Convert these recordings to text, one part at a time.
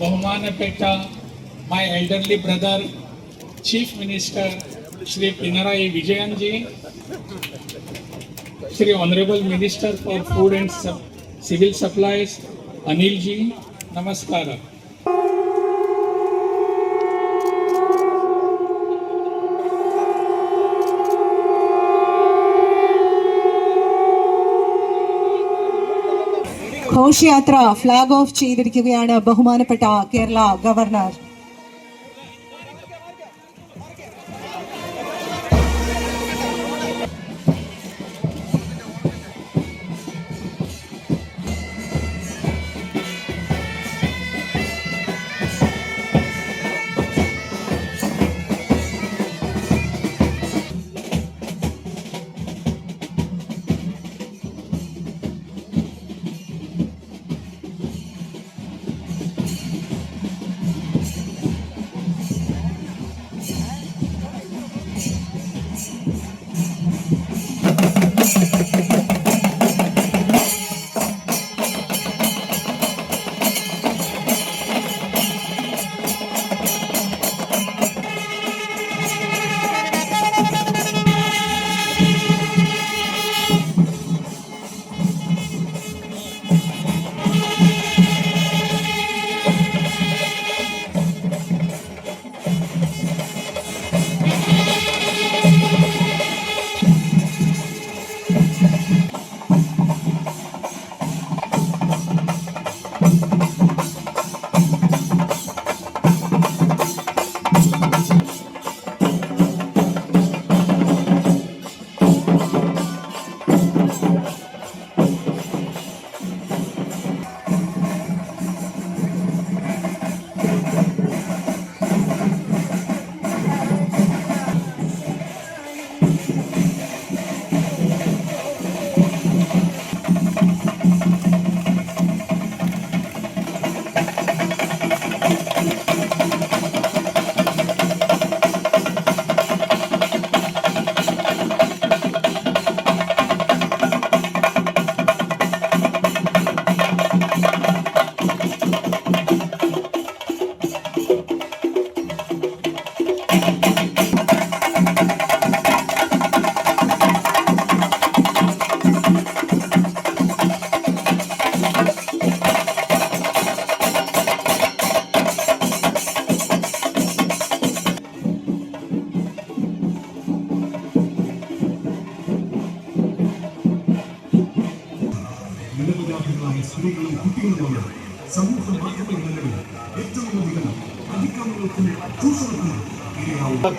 ബഹുമാനപ്പെട്ട my elderly brother, Chief Minister Shri Pinarayi Vijayan ji, Shri Honorable Minister for Food and Civil Supplies Anil ji, Namaskara. ഘോഷയാത്ര flag off ചെയ്തിരിക്കുകയാണ് ബഹുമാനപ്പെട്ട Kerala governor.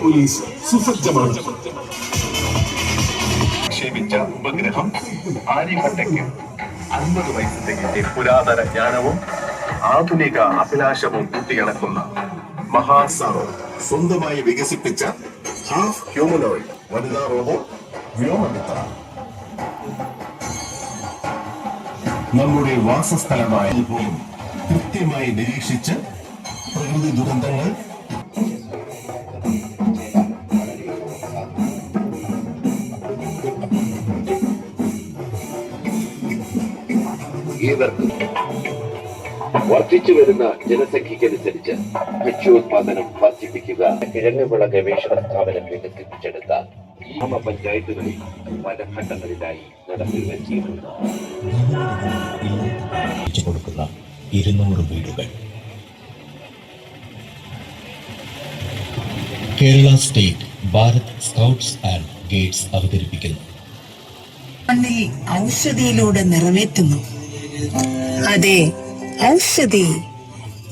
Police സുസജ്ജമാണ്. നിക്ഷേപിച്ച ഉപഗ്രഹം ആര്യഭട്ടയ്ക്ക് 50 വയസ്സ് തികഞ്ഞ പുരാതന ജ്ഞാനവും ആധുനിക അഭിലാഷവും കൂട്ടിയിണക്കുന്ന മഹാസാറോ സ്വന്തമായി വികസിപ്പിച്ച ഹാഫ് ഹ്യൂമനോയിഡ് വനിതാ റോബോട്ട് വ്യോമമിത്ര നമ്മുടെ വാസസ്ഥലമായ പോലും കൃത്യമായി നിരീക്ഷിച്ച് പ്രകൃതി ദുരന്തങ്ങൾ വർദ്ധിച്ചു വരുന്ന ജനസംഖ്യക്കനുസരിച്ച് ഭക്ഷ്യോത്പാദനം വർദ്ധിപ്പിക്കുക കിഴങ്ങുവിള ഗവേഷണ സ്ഥാപനം വികസിപ്പിച്ചെടുത്ത ഗ്രാമപഞ്ചായത്തുകളിൽ പല ഘട്ടങ്ങളിലായി നടപ്പിൽ കൊടുക്കുന്ന 200 വീടുകൾ. Kerala state Bharat scouts and guides അവതരിപ്പിക്കുന്നു. മണ്ണിൽ ഔഷധിയിലൂടെ നിറവേറ്റുന്നു. അതെ, ഔഷധി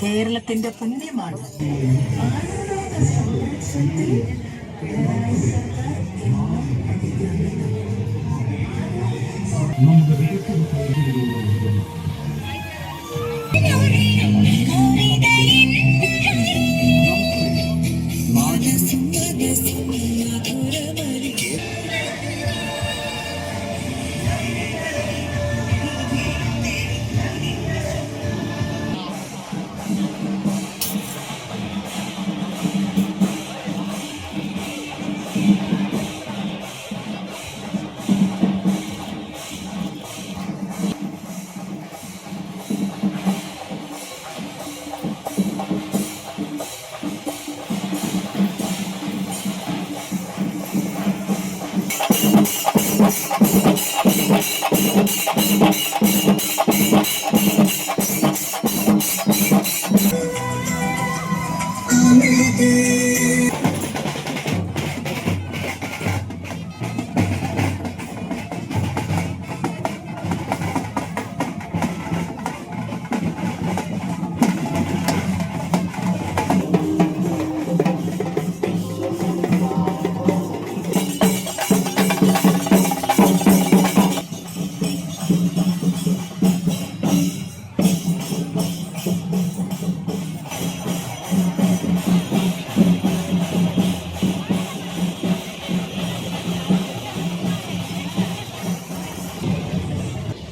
കേരളത്തിന്റെ പുണ്യമാണ്.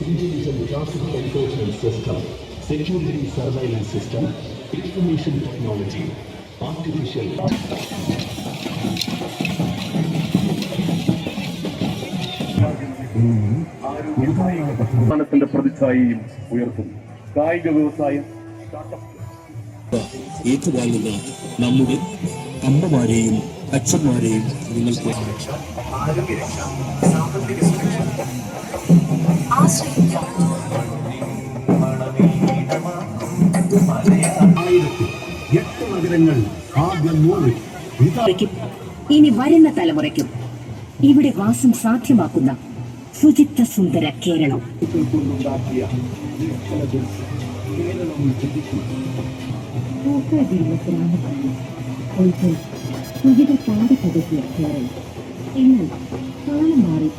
Intelligent traffic enforcement system, security surveillance system, information technology, artificial സംസ്ഥാനത്തിന്റെ പ്രതിച്ഛായയും ഉയർത്തും. കായിക വ്യവസായം, ഏറ്റുവാങ്ങുന്ന നമ്മുടെ അമ്മമാരെയും അച്ഛന്മാരെയും നിങ്ങൾക്ക് നഗരങ്ങൾ ആദ്യ 100 ഇനി വരുന്ന തലമുറയ്ക്കും ഇവിടെ വാസം സാധ്യമാക്കുന്ന ശുചിത്വ സുന്ദര കേരളം. സുചിത പാത പദ്ധതിയ കേരളം എന്നാൽ കാലം മാറി